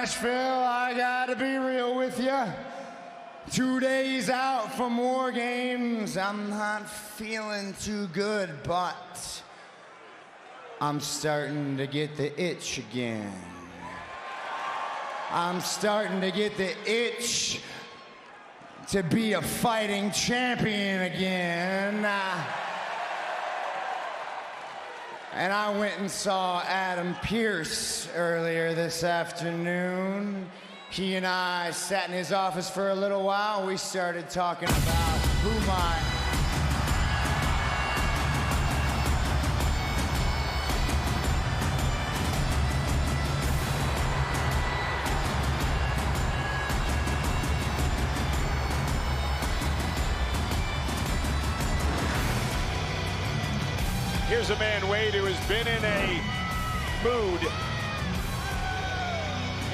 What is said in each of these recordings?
Nashville, I gotta be real with you. 2 days out from War Games, I'm not feeling too good, but I'm starting to get the itch again. I'm starting to get the itch to be a fighting champion again. And I went and saw Adam Pearce earlier this afternoon. He and I sat in his office for a little while. We started talking about who my... Here's a man, Wade, who has been in a mood,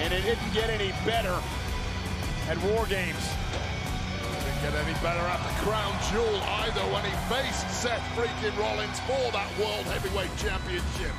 and it didn't get any better at War Games. Didn't get any better at the Crown Jewel either when he faced Seth freaking Rollins for that World Heavyweight Championship.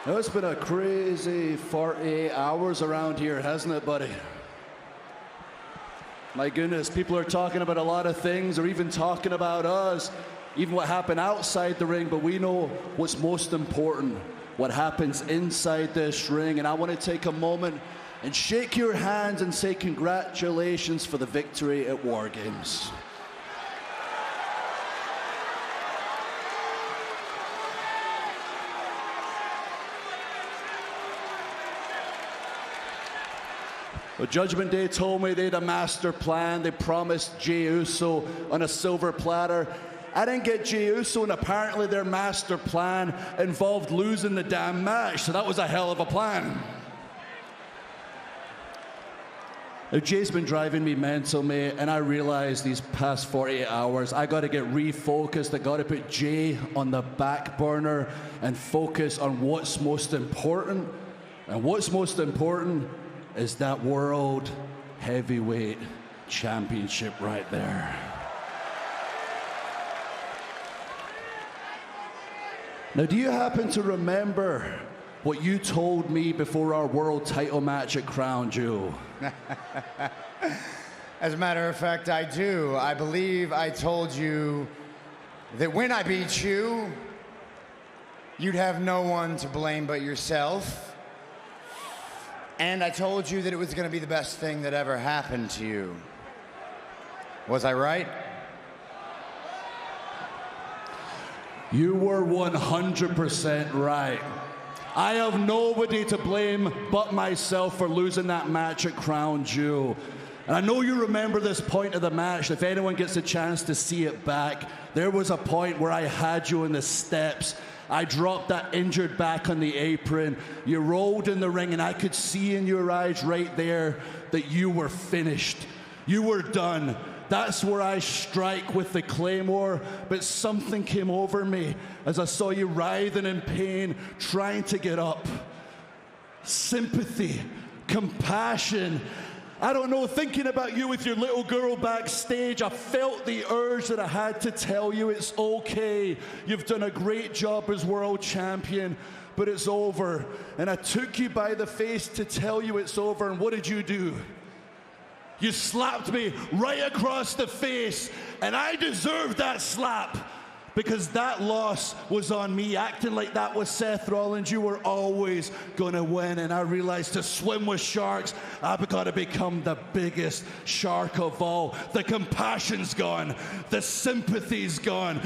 Now, it's been a crazy 48 hours around here, hasn't it, buddy? My goodness, people are talking about a lot of things, or even talking about us, even what happened outside the ring, but we know what's most important, what happens inside this ring. And I want to take a moment and shake your hands and say congratulations for the victory at War Games. Well, Judgment Day told me they had a master plan. They promised Jey Uso on a silver platter. I didn't get Jey Uso, and apparently their master plan involved losing the damn match, so that was a hell of a plan. Now, Jay's been driving me mental, mate, and I realized these past 48 hours, I got to get refocused. I got to put Jay on the back burner and focus on what's most important. And what's most important is that World Heavyweight Championship right there. Now, do you happen to remember what you told me before our world title match at Crown Jewel? As a matter of fact, I do. I believe I told you that when I beat you, you'd have no one to blame but yourself. And I told you that it was going to be the best thing that ever happened to you. Was I right? You were 100% right. I have nobody to blame but myself for losing that match at Crown Jewel. And I know you remember this point of the match. If anyone gets a chance to see it back, there was a point where I had you in the steps. I dropped that injured back on the apron. You rolled in the ring, and I could see in your eyes right there that you were finished. You were done. That's where I strike with the Claymore, but something came over me as I saw you writhing in pain, trying to get up. Sympathy, compassion. I don't know, thinking about you with your little girl backstage, I felt the urge that I had to tell you it's okay. You've done a great job as world champion, but it's over. And I took you by the face to tell you it's over, and what did you do? You slapped me right across the face, and I deserved that slap because that loss was on me. Acting like that was Seth Rollins, you were always gonna win, and I realized to swim with sharks, I've got to become the biggest shark of all. The compassion's gone, the sympathy's gone.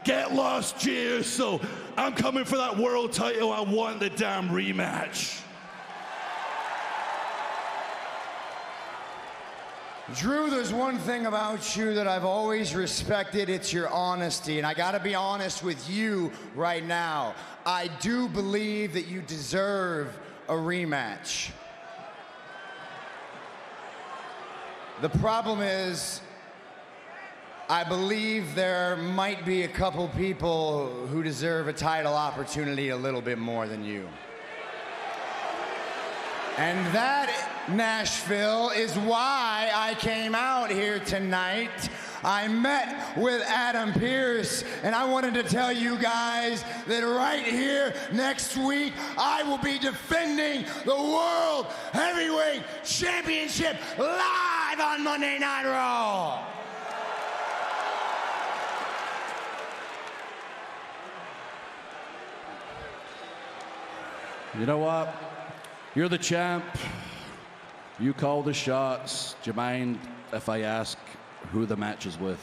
Get lost, Jey Uso. I'm coming for that world title. I want the damn rematch. Drew, there's one thing about you that I've always respected. It's your honesty. And I gotta be honest with you right now. I do believe that you deserve a rematch. The problem is, I believe there might be a couple people who deserve a title opportunity a little bit more than you. And that, Nashville, is why I came out here tonight. I met with Adam Pearce, and I wanted to tell you guys that right here next week, I will be defending the World Heavyweight Championship live on Monday Night Raw. You know what? You're the champ. You call the shots. Do you mind if I ask who the match is with?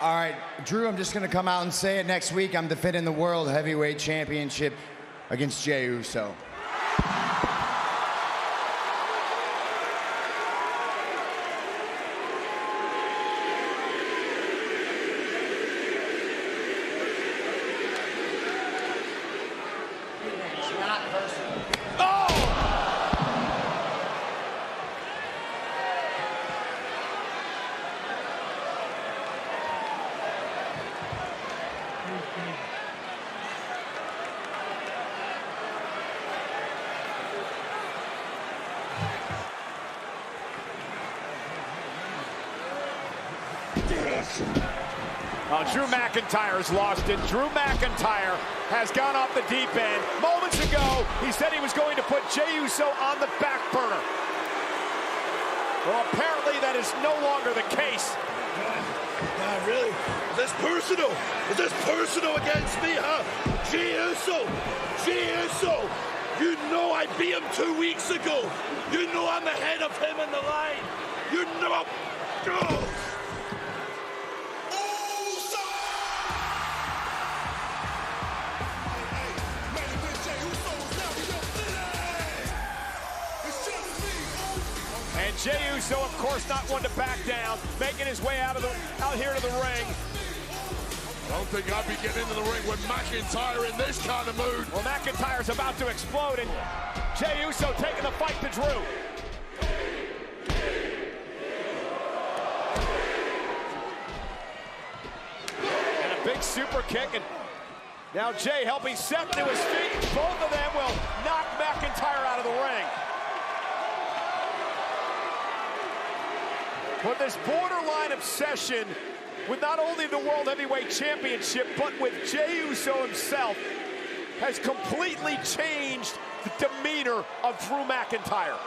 All right, Drew, I'm just going to come out and say it. Next week, I'm defending the World Heavyweight Championship against Jey Uso. Drew McIntyre's lost it. Drew McIntyre has gone off the deep end. Moments ago, he said he was going to put Jey Uso on the back burner. Well, apparently that is no longer the case. Really? Is this personal? Is this personal against me, huh? Jey Uso! Jey Uso! You know I beat him 2 weeks ago. You know I'm ahead of him in the line. You know... Oh. And Jey Uso, of course, not one to back down, making his way out here to the ring. I don't think I'd be getting into the ring with McIntyre in this kind of mood. Well, McIntyre's about to explode, and Jey Uso taking the fight to Drew. And a big super kick, and now Jey helping Seth to his feet. Both of them will knock McIntyre out of the ring. But this borderline obsession with not only the World Heavyweight Championship, but with Jey Uso himself, has completely changed the demeanor of Drew McIntyre.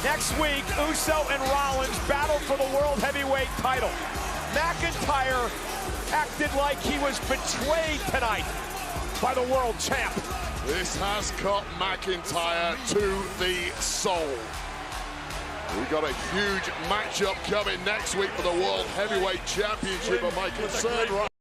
Next week, Uso and Rollins battle for the World Heavyweight title. McIntyre acted like he was betrayed tonight by the world champ. This has cut McIntyre to the soul. We've got a huge matchup coming next week for the World Heavyweight Championship, and my concern right